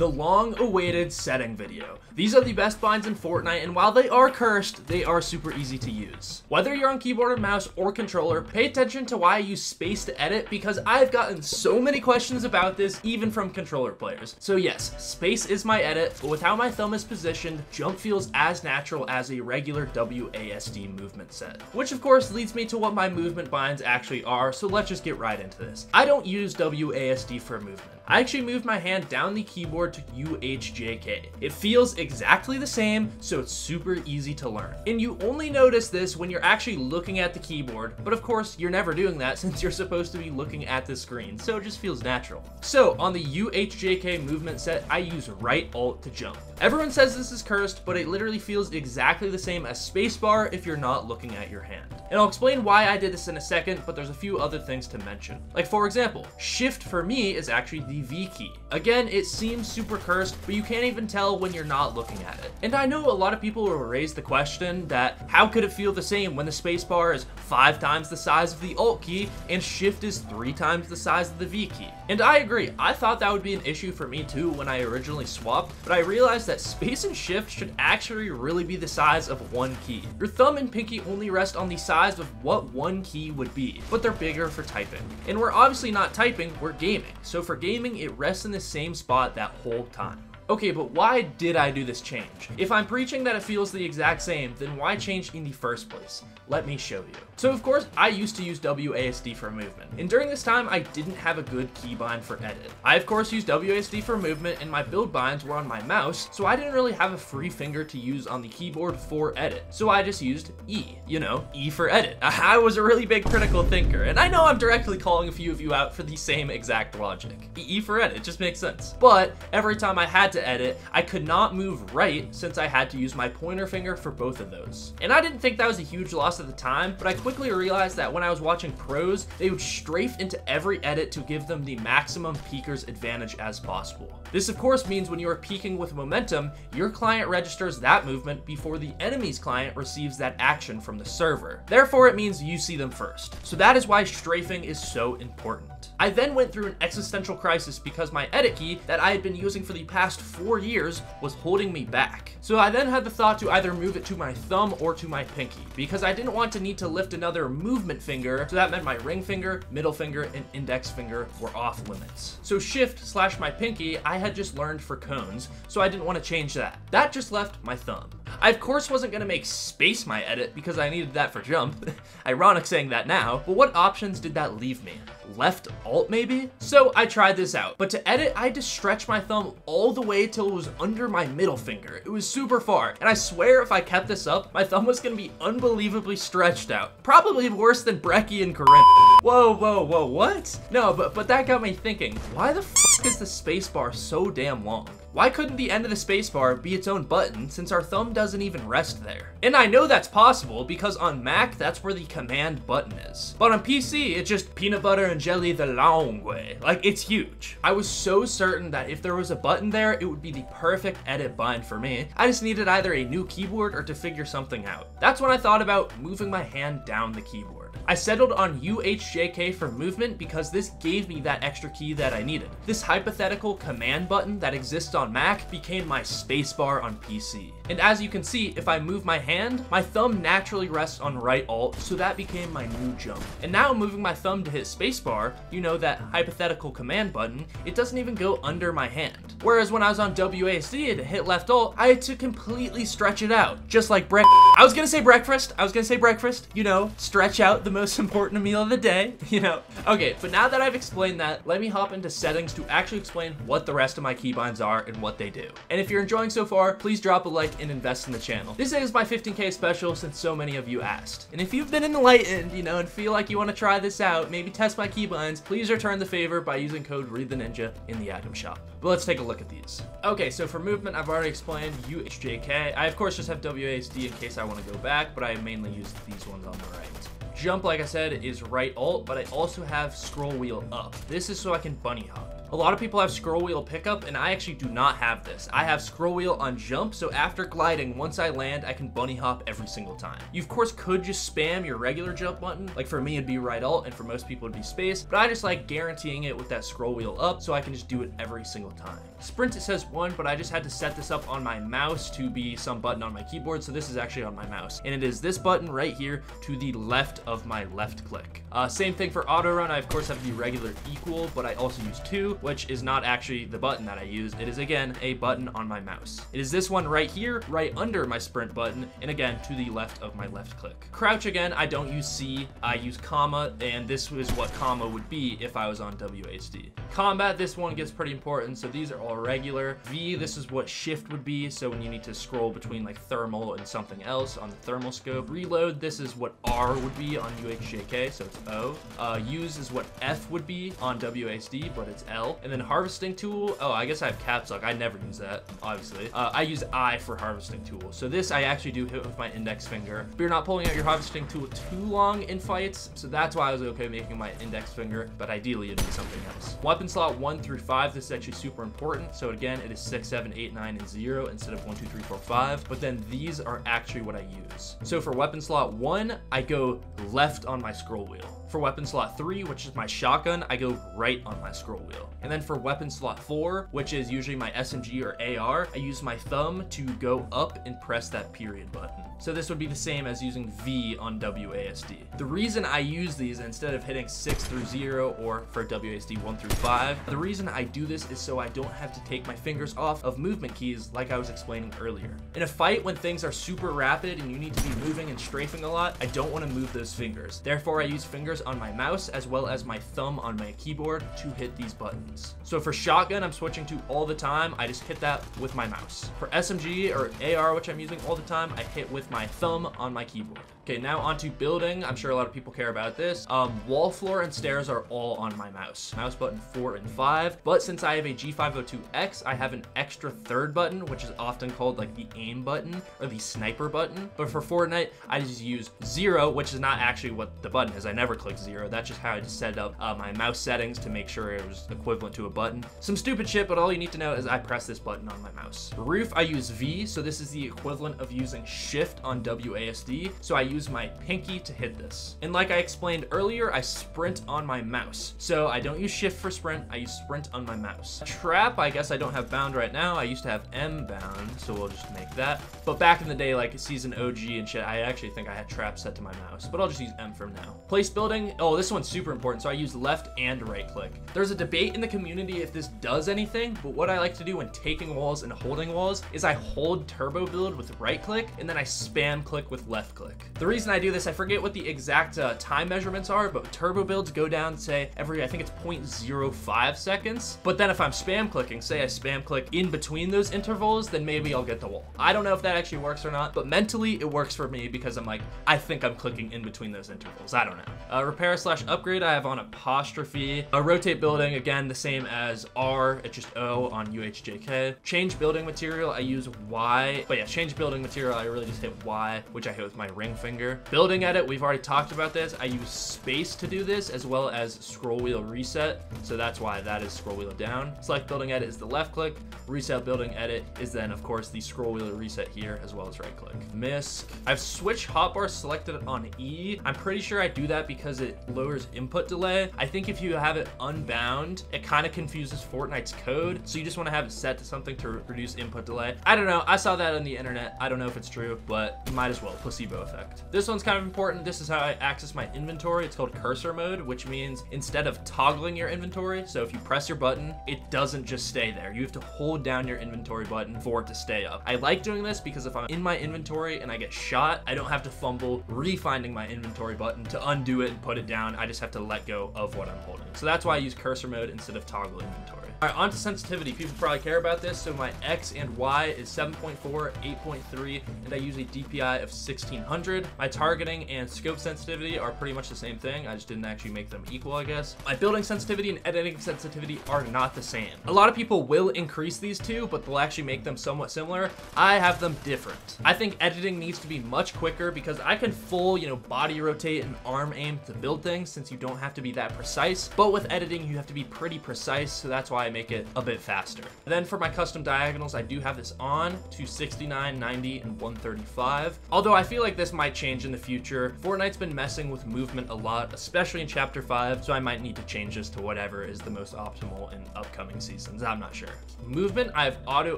the long-awaited setting video. These are the best binds in Fortnite, and while they are cursed, they are super easy to use. Whether you're on keyboard or mouse or controller, pay attention to why I use space to edit, because I've gotten so many questions about this, even from controller players. So yes, space is my edit, but with how my thumb is positioned, jump feels as natural as a regular WASD movement set. Which of course leads me to what my movement binds actually are, so let's just get right into this. I don't use WASD for movement. I actually moved my hand down the keyboard to UHJK. It feels exactly the same, so it's super easy to learn. And you only notice this when you're actually looking at the keyboard, but of course you're never doing that since you're supposed to be looking at the screen, so it just feels natural. So on the UHJK movement set, I use right alt to jump. Everyone says this is cursed, but it literally feels exactly the same as spacebar if you're not looking at your hand. And I'll explain why I did this in a second, but there's a few other things to mention. Like for example, shift for me is actually the V key. Again, it seems super cursed, but you can't even tell when you're not looking at it. And I know a lot of people will raise the question that how could it feel the same when the spacebar is 5 times the size of the alt key and shift is 3 times the size of the V key? And I agree, I thought that would be an issue for me too when I originally swapped, but I realized that space and shift should actually really be the size of one key. Your thumb and pinky only rest on the size of what one key would be, but they're bigger for typing. And we're obviously not typing, we're gaming. So for gaming, it rests in the same spot that whole time. Okay, but why did I do this change? If I'm preaching that it feels the exact same, then why change in the first place? Let me show you. So of course, I used to use WASD for movement, and during this time, I didn't have a good keybind for edit. I of course used WASD for movement, and my build binds were on my mouse, so I didn't really have a free finger to use on the keyboard for edit. So I just used E, you know, E for edit. I was a really big critical thinker, and I know I'm directly calling a few of you out for the same exact logic. E for edit, it just makes sense. But every time I had to edit, I could not move right since I had to use my pointer finger for both of those. And I didn't think that was a huge loss at the time, but I quickly realized that when I was watching pros, they would strafe into every edit to give them the maximum peeker's advantage as possible. This of course means when you are peaking with momentum, your client registers that movement before the enemy's client receives that action from the server. Therefore, it means you see them first. So that is why strafing is so important. I then went through an existential crisis because my edit key that I had been using for the past 4 years was holding me back. So I then had the thought to either move it to my thumb or to my pinky, because I didn't want to need to lift another movement finger, so that meant my ring finger, middle finger, and index finger were off limits. So shift / my pinky, I had just learned for cones, so I didn't want to change that. That just left my thumb. I of course wasn't going to make space my edit because I needed that for jump. Ironic saying that now, but what options did that leave me? Left alt maybe? So I tried this out, but to edit I had to stretch my thumb all the way till it was under my middle finger. It was super far, and I swear if I kept this up, my thumb was gonna be unbelievably stretched out. Probably worse than Brecky and Corinne. Whoa, what? No, but that got me thinking, why the fuck is the spacebar so damn long? Why couldn't the end of the spacebar be its own button since our thumb doesn't even rest there? And I know that's possible because on Mac, that's where the command button is. But on PC, it's just peanut butter and jelly the long way. Like, it's huge. I was so certain that if there was a button there, it would be the perfect edit bind for me. I just needed either a new keyboard or to figure something out. That's when I thought about moving my hand down the keyboard. I settled on UHJK for movement because this gave me that extra key that I needed. This hypothetical command button that exists on Mac became my spacebar on PC. And as you can see, if I move my hand, my thumb naturally rests on right alt, so that became my new jump. And now moving my thumb to hit spacebar, you know, that hypothetical command button, it doesn't even go under my hand. Whereas when I was on WASD to hit left alt, I had to completely stretch it out, just like I was gonna say breakfast, you know, stretch out the most important meal of the day, you know. Okay, but now that I've explained that, let me hop into settings to actually explain what the rest of my keybinds are and what they do. And if you're enjoying so far, please drop a like and invest in the channel. This is my 15K special since so many of you asked. And if you've been enlightened, you know, and feel like you want to try this out, maybe test my keybinds, please return the favor by using code reidtheninja in the item shop. But let's take a look at these. Okay, so for movement, I've already explained UHJK. I of course just have WASD in case I want to go back, but I mainly use these ones on the right. Jump, like I said, is right alt, but I also have scroll wheel up. This is so I can bunny hop. A lot of people have scroll wheel pickup, and I actually do not have this. I have scroll wheel on jump, so after gliding, once I land, I can bunny hop every single time. You of course could just spam your regular jump button. Like for me, it'd be right alt, and for most people it'd be space, but I just like guaranteeing it with that scroll wheel up so I can just do it every single time. Sprint, it says 1, but I just had to set this up on my mouse to be some button on my keyboard, so this is actually on my mouse. And it is this button right here to the left of my left click. Same thing for auto run. I of course have the regular equal, but I also use 2, which is not actually the button that I use. It is again a button on my mouse. It is this one right here, right under my sprint button, and again to the left of my left click. Crouch, again, I don't use C, I use comma, and this is what comma would be if I was on WASD. Combat, this one gets pretty important, so these are all regular. V, this is what shift would be, so when you need to scroll between like thermal and something else on the thermal scope. Reload, this is what R would be on UHJK, so it's O. Use is what F would be on WASD, but it's L. And then harvesting tool, oh, I guess I have caps lock. I never use that, obviously. I use I for harvesting tool. So this I actually do hit with my index finger. But you're not pulling out your harvesting tool too long in fights, so that's why I was okay making my index finger, but ideally it'd be something else. Weapon slot 1 through 5, this is actually super important. So again, it is 6, 7, 8, 9, and 0 instead of 1, 2, 3, 4, 5. But then these are actually what I use. So for weapon slot 1, I go left on my scroll wheel. For weapon slot 3, which is my shotgun, I go right on my scroll wheel. And then for weapon slot 4, which is usually my SMG or AR, I use my thumb to go up and press that period button. So this would be the same as using V on WASD. The reason I use these instead of hitting 6 through 0 or for WASD 1 through 5, the reason I do this is so I don't have to take my fingers off of movement keys like I was explaining earlier. In a fight, when things are super rapid and you need to be moving and strafing a lot, I don't want to move those fingers. Therefore, I use fingers on my mouse as well as my thumb on my keyboard to hit these buttons. So for shotgun, I'm switching to all the time. I just hit that with my mouse. For SMG or AR, which I'm using all the time, I hit with my thumb on my keyboard. Okay, now onto building. I'm sure a lot of people care about this. Wall, floor, and stairs are all on my mouse. Mouse button 4 and 5. But since I have a G502X, I have an extra third button, which is often called like the aim button or the sniper button. But for Fortnite, I just use 0, which is not actually what the button is. I never click 0. That's just how I just set up my mouse settings to make sure it was equivalent to a button. Some stupid shit, but all you need to know is I press this button on my mouse. Roof, I use V, so this is the equivalent of using shift on WASD. So I use my pinky to hit this. And like I explained earlier, I sprint on my mouse. So I don't use shift for sprint, I use sprint on my mouse. Trap, I guess I don't have bound right now. I used to have M bound, so we'll just make that. But back in the day, like season OG and shit, I actually think I had trap set to my mouse, but I'll just use M from now. Place building, oh, this one's super important. So I use left and right click. There's a debate in the community if this does anything, but what I like to do when taking walls and holding walls is I hold turbo build with right click and then I spam click with left click. The reason I do this, I forget what the exact time measurements are, but turbo builds go down, say every, I think it's 0.05 seconds. But then if I'm spam clicking, say I spam click in between those intervals, then maybe I'll get the wall. I don't know if that actually works or not, but mentally it works for me because I'm like, I think I'm clicking in between those intervals. I don't know. Repair / upgrade, I have on apostrophe. Rotate building, again, the same as R, it's just O on UHJK. Change building material, I use Y, but yeah, change building material, I really just hit Y, which I hit with my ring finger. Building edit, we've already talked about this. I use space to do this as well as scroll wheel reset. So that's why that is scroll wheel down. Select building edit is the left click. Reset building edit is then of course the scroll wheel reset here as well as right click. Misc, I've switched hotbar selected on E. I'm pretty sure I do that because it lowers input delay. I think if you have it unbound, it kind of confuses Fortnite's code. So you just want to have it set to something to reduce input delay. I don't know. I saw that on the internet. I don't know if it's true, but you might as well. Placebo effect. This one's kind of important. This is how I access my inventory. It's called cursor mode, which means instead of toggling your inventory, so if you press your button, it doesn't just stay there. You have to hold down your inventory button for it to stay up. I like doing this because if I'm in my inventory and I get shot, I don't have to fumble re-finding my inventory button to undo it and put it down. I just have to let go of what I'm holding. So that's why I use cursor mode instead of toggle inventory. All right, on to sensitivity. People probably care about this. So my X and Y is 7.4, 8.3, and I use a DPI of 1600. My targeting and scope sensitivity are pretty much the same thing. I just didn't actually make them equal, I guess. My building sensitivity and editing sensitivity are not the same. A lot of people will increase these two, but they'll actually make them somewhat similar. I have them different. I think editing needs to be much quicker because I can full, body rotate and arm aim to build things since you don't have to be that precise. But with editing, you have to be pretty precise, so that's why I make it a bit faster. And then for my custom diagonals, I do have this on to 69, 90, and 135. Although I feel like this might change in the future. Fortnite's been messing with movement a lot, especially in Chapter 5, so I might need to change this to whatever is the most optimal in upcoming seasons. I'm not sure. Movement, I have auto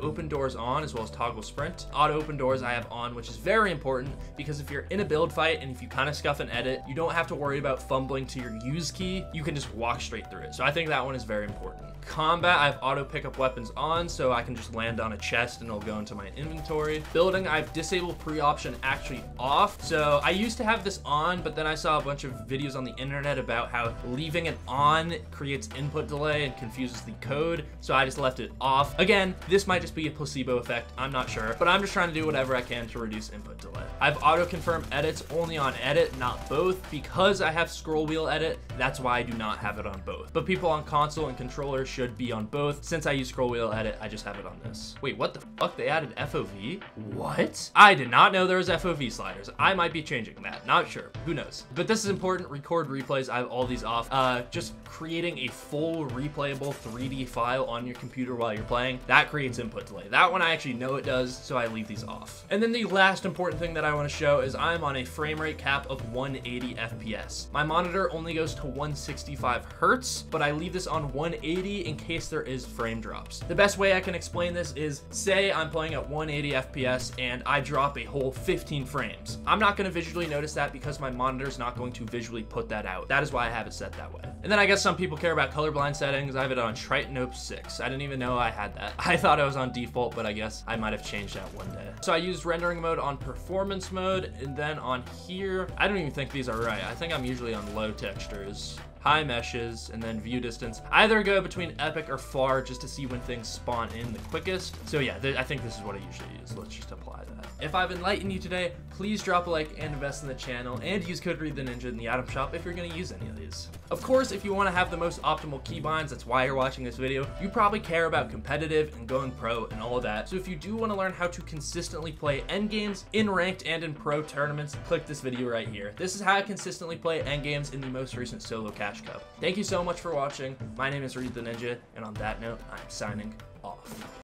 open doors on as well as toggle sprint. Auto open doors I have on, which is very important because if you're in a build fight and if you kind of scuff an edit, you don't have to worry about fumbling to your use key. You can just walk straight through it. So I think that one is very important. Combat, I have auto pickup weapons on, so I can just land on a chest and it'll go into my inventory. Building, I've disabled pre-option actually off. So I used to have this on, but then I saw a bunch of videos on the internet about how leaving it on creates input delay and confuses the code. So I just left it off. Again, this might just be a placebo effect. I'm not sure, but I'm just trying to do whatever I can to reduce input delay. I have auto confirm edits only on edit, not both. Because I have scroll wheel edit, that's why I do not have it on both. But people on console and controller should be on both. Since I use scroll wheel edit, I just have it on this. Wait, what the fuck? They added FOV? What? I did not know there was FOV sliders. I might be changing that. Not sure. Who knows? But this is important. Record replays. I have all these off. Just creating a full replayable 3D file on your computer while you're playing, that creates input delay. That one I actually know it does, so I leave these off. And then the last important thing that I want to show is I'm on a frame rate cap of 180 FPS. My monitor only goes to 165 Hertz, but I leave this on 180 in case there is frame drops. The best way I can explain this is, say I'm playing at 180 FPS and I drop a whole 15 frames. I'm not going to visually notice that because my monitor is not going to visually put that out. That is why I have it set that way. And then I guess some people care about colorblind settings. I have it on Tritanope 6. I didn't even know I had that. I thought I was on default, but I guess I might have changed that one day. So I used rendering mode on performance mode, and then on here, I don't even think these are right. I think I'm usually on low textures, high meshes, and then view distance. I either go between epic or far just to see when things spawn in the quickest. So yeah, I think this is what I usually use. Let's just apply that. If I've enlightened you today, please drop a like and invest in the channel, and use code reidtheninja in the item shop if you're gonna use any of these. Of course, if you wanna have the most optimal keybinds, that's why you're watching this video, you probably care about competitive and going pro and all of that. So if you do wanna learn how to consistently play endgames in ranked and in pro tournaments, click this video right here. This is how I consistently play endgames in the most recent solo cash cup. Thank you so much for watching. My name is reidtheninja, and on that note, I'm signing off.